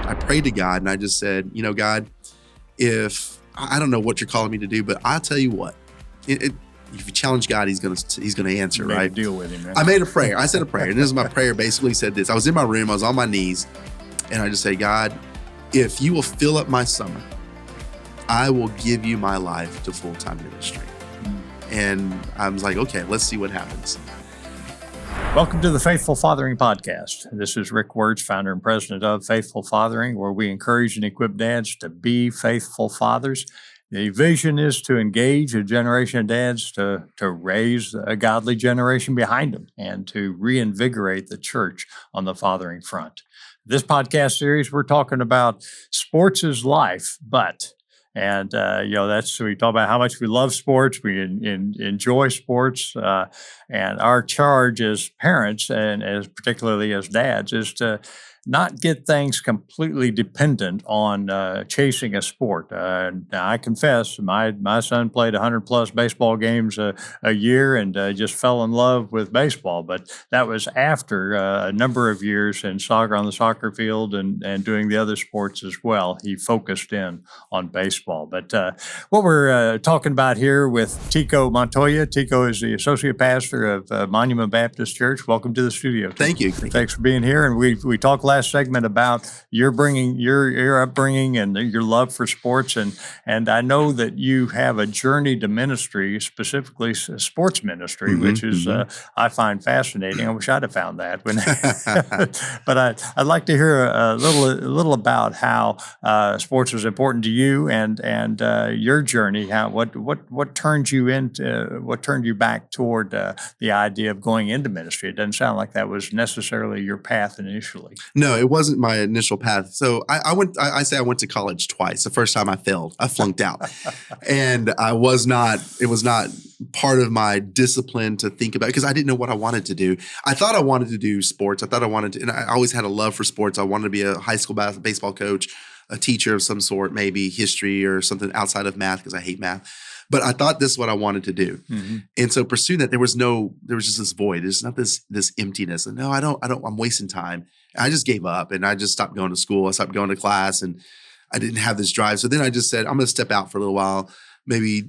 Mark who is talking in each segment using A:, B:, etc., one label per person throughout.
A: I prayed to God and I just said, God, if I don't know what you're calling me to do, but I'll tell you what, if you challenge God, he's gonna answer,
B: Made a
A: right?
B: deal with him. Right?
A: I made a prayer. I said a prayer, and this is my prayer. Basically said this. I was in my room. I was on my knees, and I just say, God, if you will fill up my summer, I will give you my life to full-time ministry. And I was like, okay, let's see what happens.
B: Welcome to the Faithful Fathering Podcast. This is Rick Wirtz, founder and president of Faithful Fathering, where we encourage and equip dads to be faithful fathers. The vision is to engage a generation of dads to raise a godly generation behind them and to reinvigorate the church on the fathering front. This podcast series, we're talking about sports is life, but that's we talk about how much we love sports, we enjoy sports, and our charge as parents and as particularly as dads is to not get things completely dependent on chasing a sport. Now, I confess, my son played 100 plus baseball games a year and just fell in love with baseball. But that was after a number of years in soccer on the soccer field and doing the other sports as well. He focused in on baseball. But what we're talking about here with Tico Montoya. Tico is the associate pastor of Monument Baptist Church. Welcome to the studio. Tico.
A: Thank you.
B: Thanks for being here. And we talked last segment about your upbringing and your love for sports, and I know that you have a journey to ministry, specifically sports ministry, which is I find fascinating. I wish I'd have found that, but I'd like to hear a little about how sports was important to you and your journey. What turned you back toward the idea of going into ministry? It doesn't sound like that was necessarily your path initially.
A: No, it wasn't my initial path. So I went to college twice. The first time I failed, I flunked out. And it was not part of my discipline to think about, because I didn't know what I wanted to do. I thought I wanted to do sports. And I always had a love for sports. I wanted to be a high school baseball coach, a teacher of some sort, maybe history or something outside of math, because I hate math. But I thought this is what I wanted to do. And so pursuing that, there was just this void. There's not this emptiness. And no, I'm wasting time. I just gave up and I just stopped going to school. I stopped going to class and I didn't have this drive. So then I just said, I'm going to step out for a little while, maybe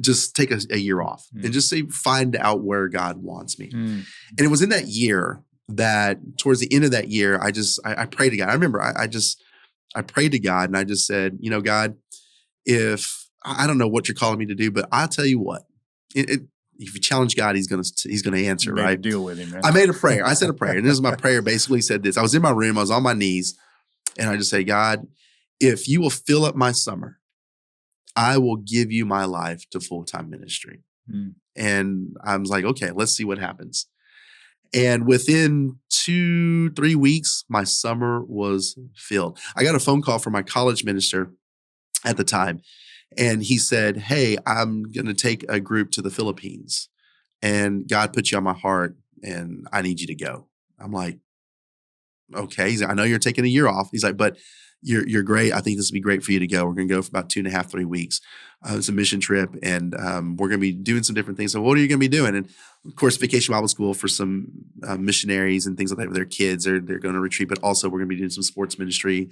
A: just take a year off and just find out where God wants me. And it was in that year that towards the end of that year, I prayed to God. I remember I prayed to God and I just said, God, if I don't know what you're calling me to do, but I'll tell you what, if you challenge God, he's gonna answer,
B: Made
A: right?
B: a deal with him. Right?
A: I made a prayer. I said a prayer, and this is my prayer. Basically said this. I was in my room. I was on my knees, and I just say, God, if you will fill up my summer, I will give you my life to full-time ministry. And I was like, okay, let's see what happens. And within 2-3 weeks, my summer was filled. I got a phone call from my college minister at the time. And he said, hey, I'm going to take a group to the Philippines and God put you on my heart and I need you to go. I'm like, okay. He's like, I know you're taking a year off. He's like, but you're great. I think this would be great for you to go. We're going to go for about 2.5-3 weeks. It's a mission trip and we're going to be doing some different things. So what are you going to be doing? And of course, Vacation Bible School for some missionaries and things like that with their kids. They're going to retreat, but also we're going to be doing some sports ministry,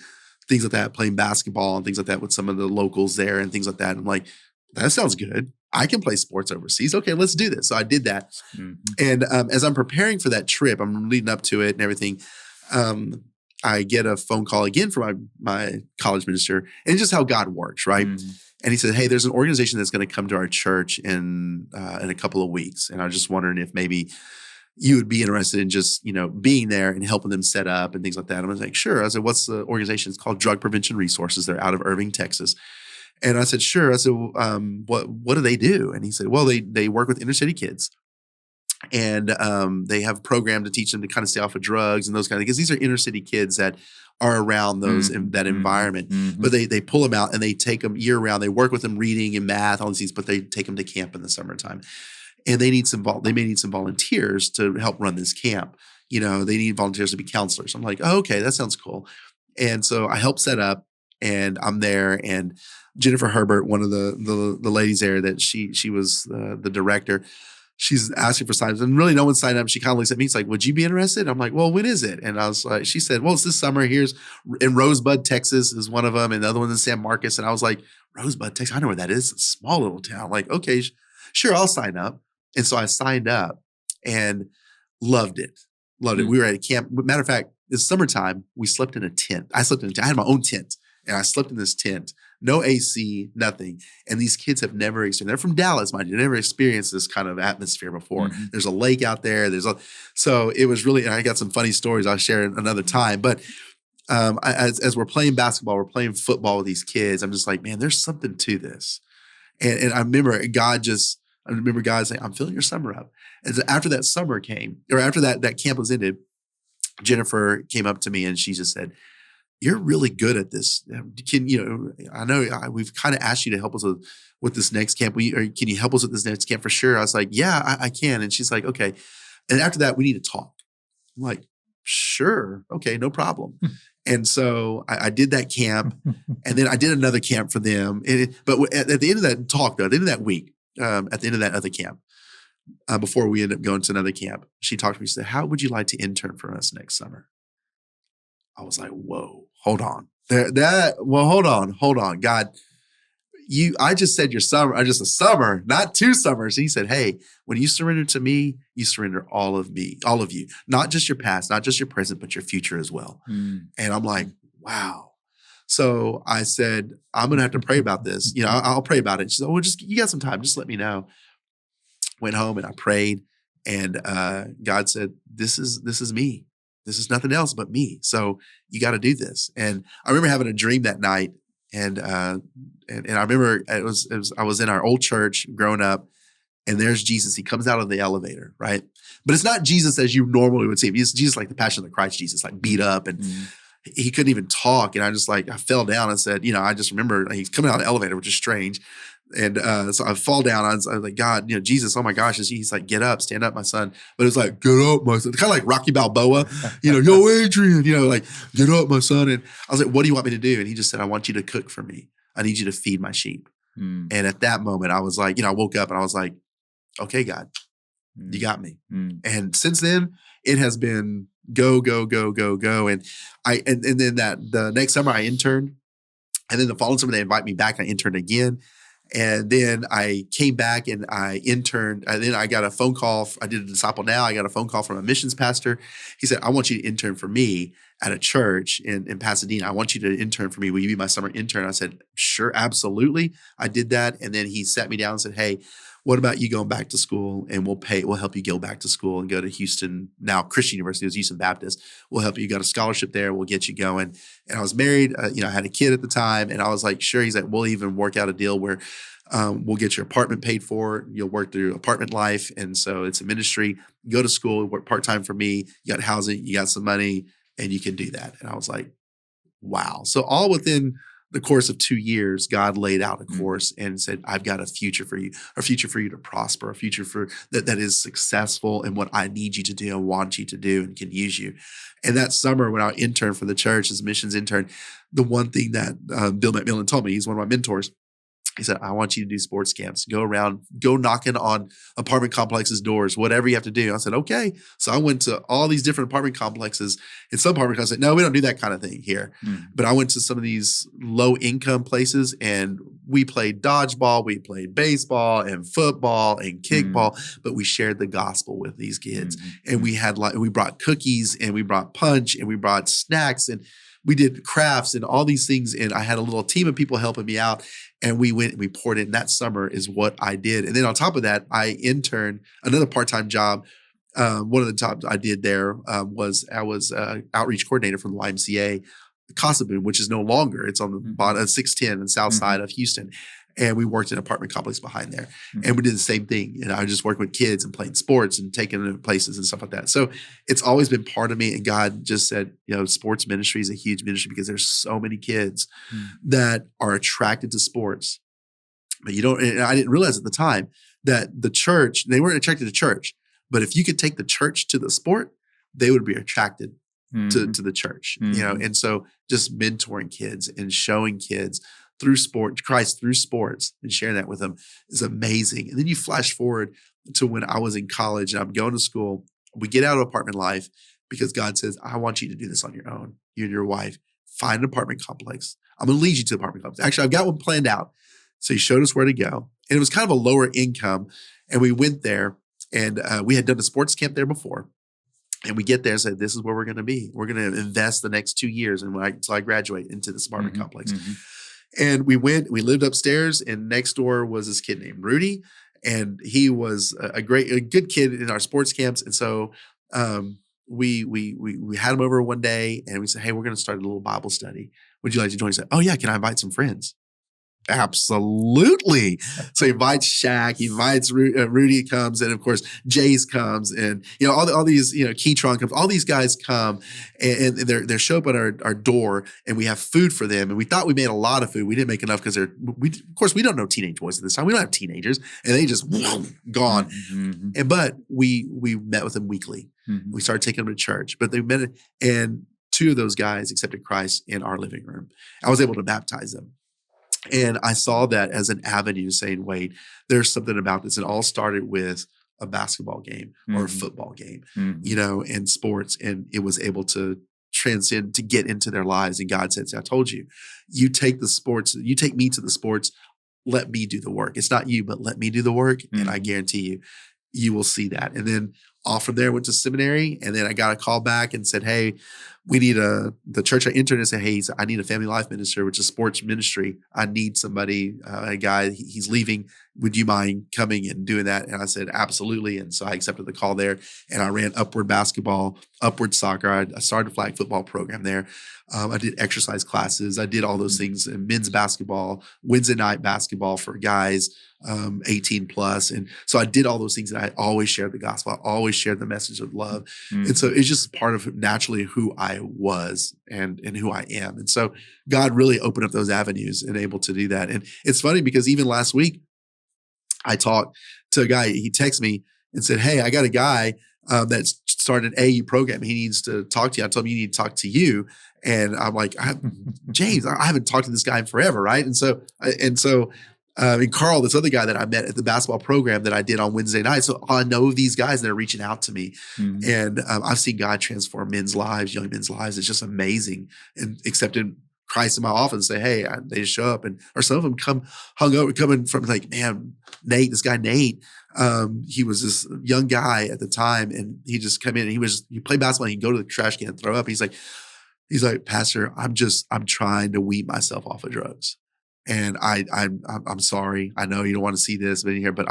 A: things like that, playing basketball and things like that with some of the locals there and things like that. And I'm like, that sounds good. I can play sports overseas. Okay, let's do this. So I did that. And as I'm preparing for that trip, I'm leading up to it and everything. I get a phone call again from my college minister, and it's just how God works, right? And he said, hey, there's an organization that's going to come to our church in a couple of weeks. And I was just wondering if maybe you would be interested in just, being there and helping them set up and things like that. And I was like, sure. I said, what's the organization? It's called Drug Prevention Resources. They're out of Irving, Texas. And I said, sure. I said, what do they do? And he said, well, they work with inner city kids. And they have a program to teach them to kind of stay off of drugs and those kind of things. These are inner city kids that are around that environment. But they pull them out and they take them year round. They work with them reading and math, all these things, but they take them to camp in the summertime. And they may need some volunteers to help run this camp. They need volunteers to be counselors. I'm like, oh, okay, that sounds cool. And so I helped set up and I'm there. And Jennifer Herbert, one of the ladies there, that she was the director. she's asking for signups, and really no one signed up. She kind of looks at me. It's like, would you be interested? I'm like, well, when is it? And I was like, she said, well, it's this summer. Here's in Rosebud, Texas is one of them. And the other one's in San Marcos. And I was like, Rosebud, Texas. I know where that is. It's a small little town. Like, okay, sure. I'll sign up. And so I signed up and loved it. Loved it. We were at a camp. Matter of fact, it's summertime. We slept in a tent. I slept in a tent. I had my own tent and I slept in this tent. No AC, nothing. And these kids have never experienced, they're from Dallas, mind you, never experienced this kind of atmosphere before. Mm-hmm. There's a lake out there. So it was really, and I got some funny stories I'll share another time. But as we're playing basketball, we're playing football with these kids, I'm just like, man, there's something to this. And I remember God saying, I'm filling your summer up. And so after that summer came, or after that camp was ended, Jennifer came up to me and she just said, you're really good at this. I know we've kind of asked you to help us with this next camp. Can you help us with this next camp for sure? I was like, yeah, I can. And she's like, okay. And after that, we need to talk. I'm like, sure. Okay, no problem. And so I did that camp and then I did another camp for them. But at the end of that talk, though, at the end of that week, at the end of that other camp, before we ended up going to another camp, she talked to me. She said, how would you like to intern for us next summer? I was like, whoa, hold on. Hold on. God, I just said your summer, just a summer, not 2 summers. And he said, hey, when you surrender to me, you surrender all of you, not just your past, not just your present, but your future as well. And I'm like, wow. So I said, I'm going to have to pray about this. I'll pray about it. She said, well, you got some time. Just let me know. Went home and I prayed and God said, this is me. This is nothing else but me. So you got to do this. And I remember having a dream that night. And I remember I was in our old church growing up, and there's Jesus. He comes out of the elevator, right? But it's not Jesus as you normally would see him. He's Jesus like the Passion of the Christ Jesus, like beat up, and he couldn't even talk. And I fell down and said, I just remember he's coming out of the elevator, which is strange. And so I fall down. I was like, God, Jesus, oh my gosh. He's like, get up, stand up, my son. But it's like, get up, my son. Kind of like Rocky Balboa, yo, Adrian, like, get up, my son. And I was like, what do you want me to do? And he just said, I want you to cook for me. I need you to feed my sheep. And at that moment, I was like, I woke up and I was like, okay, God, you got me. And since then, it has been go, go, go, go, go. And then the next summer I interned. And then the following summer, they invite me back and I interned again. And then I came back and I interned. And then I got a phone call. I did a Disciple Now. I got a phone call from a missions pastor. He said, I want you to intern for me at a church in Pasadena. I want you to intern for me. Will you be my summer intern? I said, sure, absolutely. I did that. And then he sat me down and said, hey, what about you going back to school and we'll help you go back to school and go to Houston, now Christian University. It was Houston Baptist. We'll help you. You got a scholarship there. We'll get you going. And I was married. I had a kid at the time. And I was like, sure. He's like, we'll even work out a deal where we'll get your apartment paid for. You'll work through apartment life. And so it's a ministry. You go to school, work part-time for me. You got housing, you got some money, and you can do that. And I was like, wow. So all within the course of 2 years, God laid out a course and said, I've got a future for you to prosper, a future for that is successful in what I need you to do and want you to do and can use you. And that summer when I interned for the church as a missions intern, the one thing that Bill McMillan told me, he's one of my mentors, he said, I want you to do sports camps. Go around, go knocking on apartment complexes' doors, whatever you have to do. I said, okay. So I went to all these different apartment complexes. In some apartment complexes, no, we don't do that kind of thing here. But I went to some of these low income places and we played dodgeball, we played baseball and football and kickball, but we shared the gospel with these kids. And we brought cookies and we brought punch and we brought snacks and we did crafts and all these things. And I had a little team of people helping me out. And we went and we poured in. That summer is what I did. And then on top of that, I interned another part-time job. One of the jobs I did there was I was outreach coordinator for the YMCA, Casa Boom, which is no longer. It's on the bottom of 610 and south side of Houston. And we worked in an apartment complex behind there. And we did the same thing. And I just worked with kids and playing sports and taking them to places and stuff like that. So it's always been part of me. And God just said, sports ministry is a huge ministry because there's so many kids that are attracted to sports. But and I didn't realize at the time that the church, they weren't attracted to church. But if you could take the church to the sport, they would be attracted to the church, And so just mentoring kids and showing kids through sport, Christ through sports, and sharing that with them is amazing. And then you flash forward to when I was in college and I'm going to school. We get out of apartment life because God says, I want you to do this on your own. You and your wife, find an apartment complex. I'm going to lead you to the apartment complex. Actually, I've got one planned out. So he showed us where to go. And it was kind of a lower income. And we went there and we had done a sports camp there before. And we get there and said, this is where we're going to be. We're going to invest the next 2 years until I graduate into this apartment complex. And we lived upstairs, and next door was this kid named Rudy. And he was a good kid in our sports camps. And so we had him over one day and we said, hey, we're going to start a little Bible study. Would you like to join? He said, oh yeah, can I invite some friends? Absolutely. So he invites Shaq, he invites Rudy comes, and of course Jace comes, and all these Keytron comes, all these guys come, and they show up at our door, and we have food for them. And we thought we made a lot of food. We didn't make enough because of course we don't know teenage boys at this time. We don't have teenagers, and they just gone. But we met with them weekly. We started taking them to church, but they met, and 2 of those guys accepted Christ in our living room. I was able to baptize them. And I saw that as an avenue saying, wait, there's something about this. It all started with a basketball game or a football game, and sports. And it was able to transcend, to get into their lives. And God said, see, I told you, you take me to the sports, let me do the work. It's not you, but let me do the work. And I guarantee you will see that. And then off from there, went to seminary. And then I got a call back and said, hey, we need the church I interned and said, hey, I need a family life minister, which is sports ministry. I need somebody, a guy, he's leaving. Would you mind coming and doing that? And I said, absolutely. And so I accepted the call there, and I ran upward basketball, upward soccer. I started a flag football program there. I did exercise classes. I did all those things, in men's basketball, Wednesday night basketball for guys, 18 plus. And so I did all those things, and I always shared the gospel. I always shared the message of love. And so it's just part of naturally who I was and who I am. And so God really opened up those avenues and able to do that. And it's funny because even last week, I talked to a guy, he texted me and said, hey, I got a guy that's started an AU program. He needs to talk to you. I told him, you need to talk to you. And I'm like, James, I haven't talked to this guy in forever. Right. And so Carl, this other guy that I met at the basketball program that I did on Wednesday night. So I know these guys that are reaching out to me. And I've seen God transform men's lives, young men's lives. It's just amazing. And accepted Christ in my office and say, hey, they just show up. Or some of them coming from like, man, Nate, this guy, Nate, he was this young guy at the time, and he just come in and he played basketball and he'd go to the trash can and throw up. He's like, Pastor, I'm trying to wean myself off of drugs. And I'm sorry. I know you don't want to see this here, but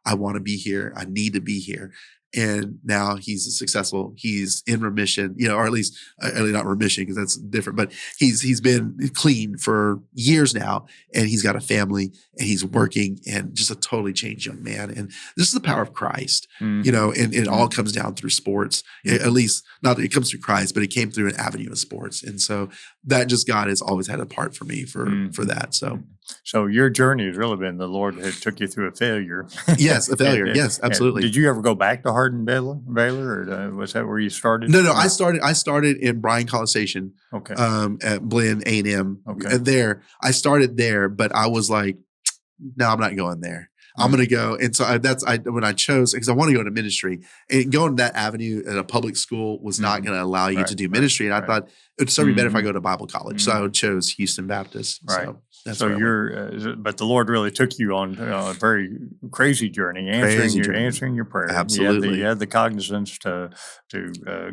A: I want to be here. I need to be here. And now he's successful. He's in remission, or at least not remission because that's different, but he's been clean for years now, and he's got a family, and he's working, and just a totally changed young man. And this is the power of Christ, and it all comes down through sports, at least not that it comes through Christ, but it came through an avenue of sports. And so that just God has always had a part for me for that.
B: So your journey has really been the Lord had took you through a failure.
A: Yes, a failure. Yes, absolutely.
B: Did you ever go back to Hardin Baylor, or was that where you started?
A: No. I started in Bryan College Station.
B: Okay.
A: At Blinn A&M.
B: Okay.
A: And there, I started there, but I was like, no, I'm not going there. I'm going to go. And so when I chose, because I want to go into ministry, and going that avenue at a public school was not going to allow you to do ministry. And I thought it would serve me better if I go to Bible college. So I chose Houston Baptist.
B: Right.
A: So that's
B: but the Lord really took you on a very crazy journey, answering your prayer.
A: Absolutely.
B: You had the cognizance to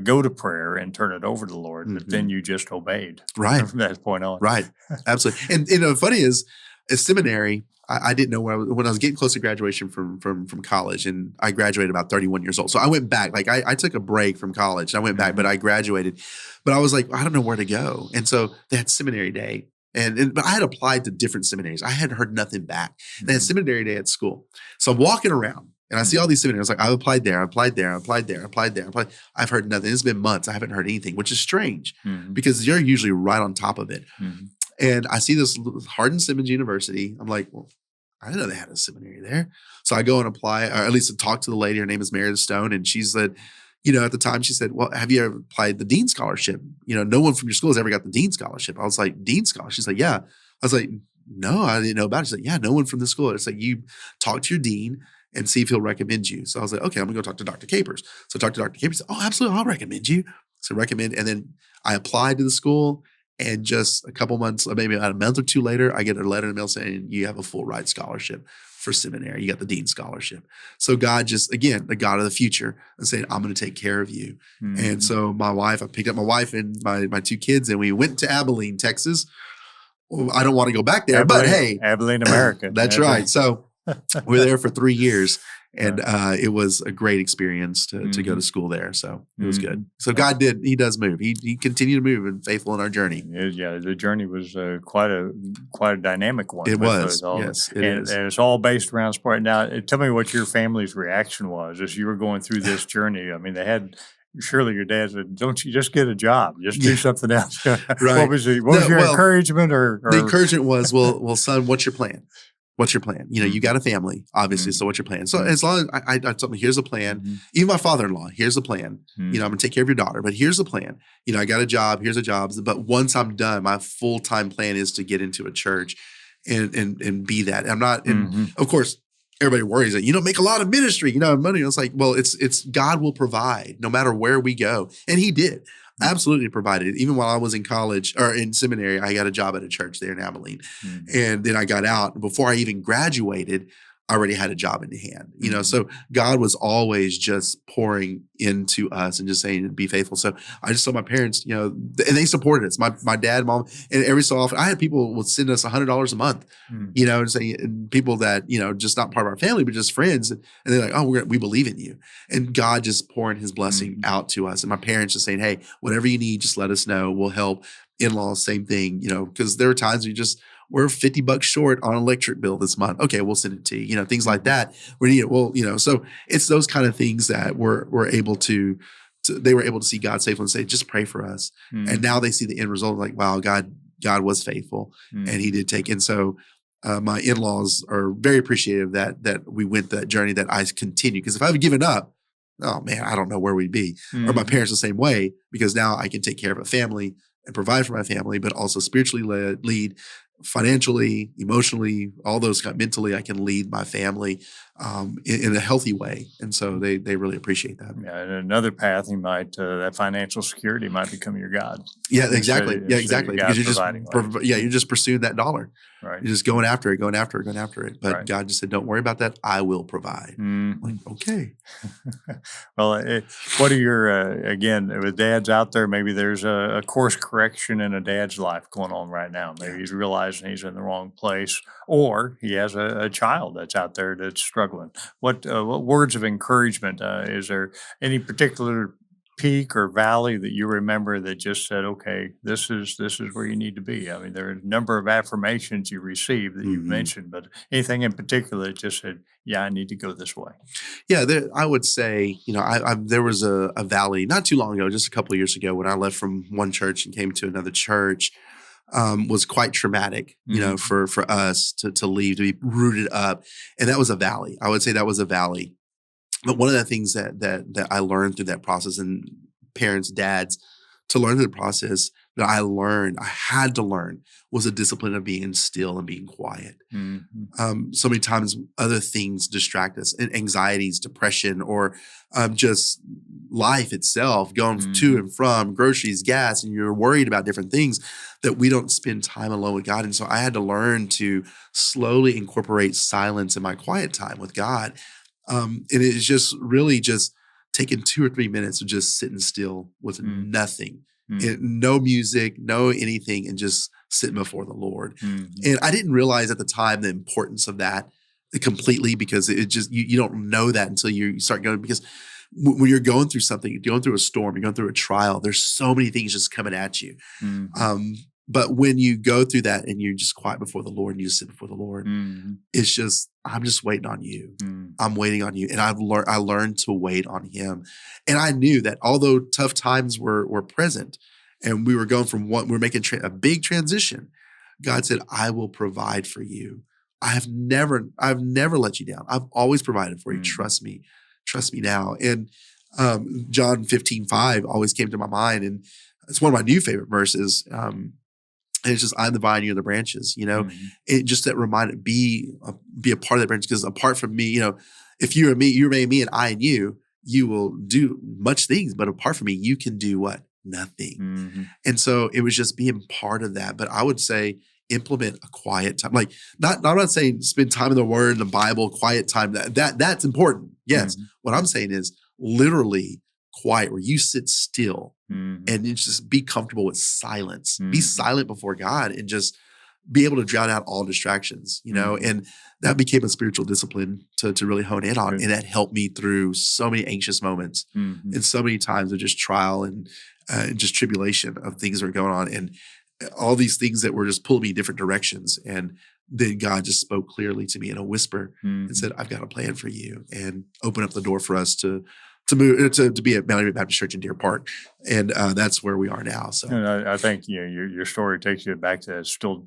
B: go to prayer and turn it over to the Lord, but then you just obeyed.
A: Right.
B: From that point on.
A: Right. Absolutely. And funny is, at seminary, I didn't know when I was getting close to graduation from college, and I graduated about 31 years old. So I went back, like I took a break from college and I went back, but I graduated, but I was like, I don't know where to go. And so they had seminary day, but I had applied to different seminaries. I had heard nothing back. They had seminary day at school. So I'm walking around and I see all these seminaries. Like, I've applied there, I've heard nothing. It's been months. I haven't heard anything, which is strange because you're usually right on top of it. And I see this Hardin Simmons University. I'm like, well, I didn't know they had a seminary there. So I go and apply, or at least to talk to the lady. Her name is Meredith Stone. And she said, at the time she said, well, have you ever applied the Dean Scholarship? No one from your school has ever got the Dean Scholarship. I was like, Dean Scholarship? She's like, yeah. I was like, no, I didn't know about it. She's like, yeah, no one from the school. It's like, you talk to your dean and see if he'll recommend you. So I was like, okay, I'm gonna go talk to Dr. Capers. So I talked to Dr. Capers. Oh, absolutely, I'll recommend you. So recommend, and then I applied to the school, and just a couple months, maybe about a month or two later, I get a letter in the mail saying you have a full ride scholarship for seminary. You got the dean's scholarship. So God just, again, the God of the future, and saying, I'm going to take care of you. And so my wife, I picked up my wife and my two kids, and we went to Abilene, Texas. Well, I don't want to go back there, but hey,
B: Abilene, America.
A: That's right. So we were there for 3 years, and it was a great experience to go to school there. So it was good. So God he does move. He continued to move and faithful in our journey.
B: Yeah, the journey was quite a dynamic one.
A: It was. Yes, it is.
B: And it's all based around sport. Now, tell me what your family's reaction was as you were going through this journey. I mean, surely your dad said, don't you just get a job? Just do something else.
A: Right.
B: What was your encouragement? Or
A: the encouragement was, well, son, what's your plan? What's your plan? You got a family, obviously. So what's your plan? So as long as I told me, here's a plan. Even my father-in-law, here's a plan. I'm going to take care of your daughter, but here's the plan. I got a job. Here's a job. But once I'm done, my full-time plan is to get into a church and be that. I'm not, and of course, everybody worries that you don't make a lot of ministry, money. It's like, well, it's God will provide no matter where we go. And he did. Absolutely provided. Even while I was in college or in seminary, I got a job at a church there in Abilene. And then I got out. Before I even graduated, I already had a job in hand, so God was always just pouring into us and just saying, be faithful. So I just told my parents, and they supported us. My dad, mom, and every so often I had people would send us $100 a month, and say, and people that, just not part of our family, but just friends. And they're like, oh, we believe in you. And God just pouring his blessing out to us. And my parents just saying, hey, whatever you need, just let us know. We'll help. In-laws, same thing, because there were times we're $50 short on an electric bill this month. Okay, we'll send it to you. Things like that. So it's those kind of things that we're able to they were able to see God faithful and say, just pray for us. And now they see the end result, like, wow, God was faithful, and he did take. And so my in-laws are very appreciative that we went that journey, that I continued. Because if I had given up, oh man, I don't know where we'd be. Or my parents the same way, because now I can take care of a family and provide for my family, but also spiritually lead, financially, emotionally, all those kind of mentally, I can lead my family in a healthy way. And so they really appreciate that.
B: Yeah, and another path, you might that financial security might become your God.
A: Yeah, exactly. Because you're just pursuing that dollar.
B: Right.
A: You're just going after it. But God just said, don't worry about that. I will provide. Like, okay.
B: Well, what are your, again, with dads out there, maybe there's a course correction in a dad's life going on right now. Maybe he's realizing he's in the wrong place, or he has a child that's out there that's struggling. What words of encouragement? Is there any particular peak or valley that you remember that just said, okay, this is where you need to be? I mean, there are a number of affirmations you received that you've mentioned, but anything in particular that just said, yeah, I need to go this way?
A: Yeah, I would say, there was a valley not too long ago, just a couple of years ago, when I left from one church and came to another church. Was quite traumatic, for us to leave, to be rooted up. And that was a valley. I would say that was a valley. But one of the things that I learned through that process, and parents, dads, to learn through the process that I had to learn, was a discipline of being still and being quiet. So many times other things distract us, and anxieties, depression, or just life itself, going to and from, groceries, gas, and you're worried about different things, that we don't spend time alone with God. And so I had to learn to slowly incorporate silence in my quiet time with God. And it's just really just taking 2 or 3 minutes of just sitting still with nothing, no music, no anything, and just sitting before the Lord. And I didn't realize at the time the importance of that completely, because it just, you don't know that until you start going, because when you're going through something, you're going through a storm, you're going through a trial, there's so many things just coming at you. But when you go through that and you're just quiet before the Lord and you just sit before the Lord, it's just, I'm just waiting on you. I'm waiting on you. And I learned to wait on him. And I knew that although tough times were present, and we were going from we're making a big transition, God said, I will provide for you. I've never let you down. I've always provided for you. Trust me now. And John 15:5 always came to my mind. And it's one of my new favorite verses. And it's just, I'm the vine, you're the branches, It just that reminder, be a part of that branch, because apart from me, if you remain me and I in you, you will do much things, but apart from me, you can do what? Nothing.
B: Mm-hmm.
A: And so it was just being part of that. But I would say implement a quiet time. Like I'm not saying spend time in the Word, the Bible, quiet time. That's important. Yes.
B: Mm-hmm.
A: What I'm saying is literally quiet, where you sit still
B: Mm-hmm.
A: and you just be comfortable with silence.
B: Mm-hmm.
A: Be silent before God and just be able to drown out all distractions,
B: Mm-hmm.
A: and that became a spiritual discipline to really hone in on.
B: Good.
A: And that helped me through so many anxious moments
B: Mm-hmm.
A: and so many times of just trial and just tribulation of things that were going on. And all these things that were just pulling me in different directions. And then God just spoke clearly to me in a whisper
B: Mm-hmm.
A: and said, I've got a plan for you, and open up the door for us to move to be at Mount Airy Baptist Church in Deer Park. And that's where we are now. So
B: And I think your story takes you back to that still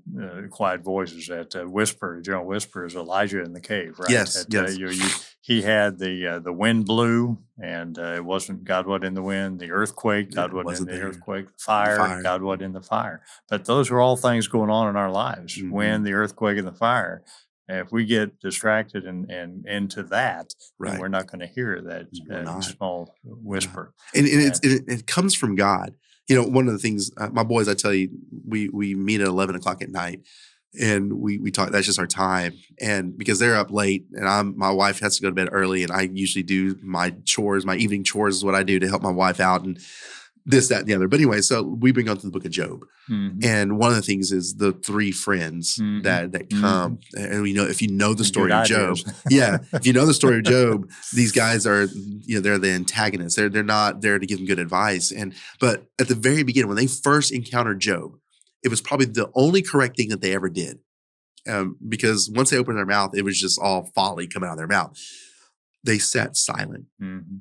B: quiet voices, that whisper, general whisper, is Elijah in the cave, right?
A: Yes,
B: that,
A: yes.
B: He had the wind blew, and it wasn't God what in the wind, the earthquake, God wasn't in the
A: there.
B: earthquake, the fire, God what in the fire. But those are all things going on in our lives.
A: Mhm.
B: Wind, the earthquake, and the fire. And if we get distracted and into that, then
A: Right.
B: we're not going to hear
A: We're
B: that
A: not.
B: small whisper.
A: And it comes from God. One of the things, my boys, I tell you, we meet at 11 o'clock at night, and we talk. That's just our time. And because they're up late, and my wife has to go to bed early, and I usually do my chores. My evening chores is what I do to help my wife out, and this, that, and the other. But anyway, so we've been going through the book of Job.
B: Mm-hmm.
A: And one of the things is the three friends
B: Mm-hmm.
A: that come. And if you know the story
B: Good
A: of Job,
B: ideas.
A: yeah, if you know the story of Job, these guys are, they're the antagonists. They're not there to give him good advice. But at the very beginning, when they first encountered Job, it was probably the only correct thing that they ever did. Because once they opened their mouth, it was just all folly coming out of their mouth. They sat silent.
B: Mm-hmm.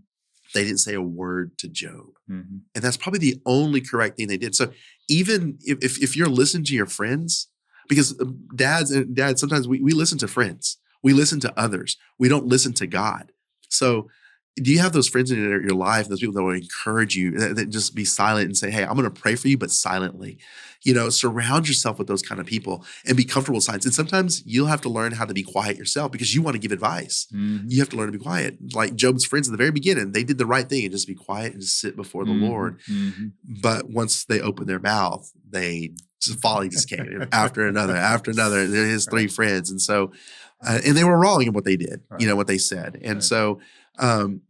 A: They didn't say a word to Job.
B: Mm-hmm.
A: And that's probably the only correct thing they did. So even if you're listening to your friends, because dads, sometimes we listen to friends. We listen to others. We don't listen to God. So do you have those friends in your life, those people that will encourage you, that just be silent and say, hey, I'm going to pray for you, but silently? Surround yourself with those kind of people and be comfortable with silence. And sometimes you'll have to learn how to be quiet yourself, because you want to give advice.
B: Mm-hmm.
A: You have to learn to be quiet. Like Job's friends at the very beginning, they did the right thing and just be quiet and just sit before the Lord.
B: Mm-hmm.
A: But once they opened their mouth, folly just came after another. They're his three friends. And so, and they were wrong in what they did,
B: Right.
A: What they said. And
B: Right.
A: so,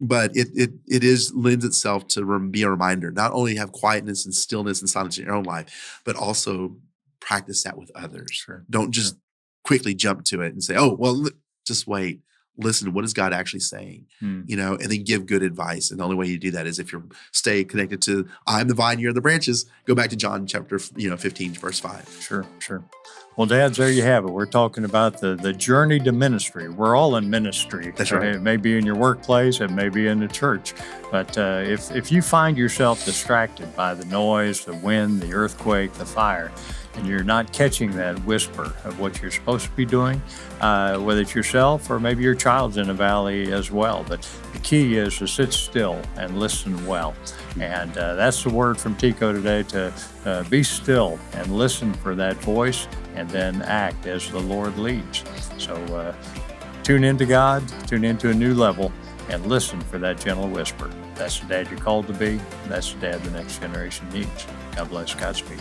A: but it lends itself to be a reminder, not only have quietness and stillness and silence in your own life, but also practice that with others.
B: Sure.
A: Don't just quickly jump to it and say, oh, well, just wait. Listen, what is God actually saying?
B: Mm.
A: And then give good advice. And the only way you do that is if you stay connected to, I'm the vine, you're the branches. Go back to John chapter 15, verse 5.
B: Sure. Well, dads, there you have it. We're talking about the journey to ministry. We're all in ministry.
A: That's right.
B: It may be in your workplace, it may be in the church. But if you find yourself distracted by the noise, the wind, the earthquake, the fire, and you're not catching that whisper of what you're supposed to be doing, whether it's yourself or maybe your child's in a valley as well. But the key is to sit still and listen well. And that's the word from Tico today, to be still and listen for that voice, and then act as the Lord leads. So tune into God, tune into a new level, and listen for that gentle whisper. That's the dad you're called to be. That's the dad the next generation needs. God bless. Godspeed.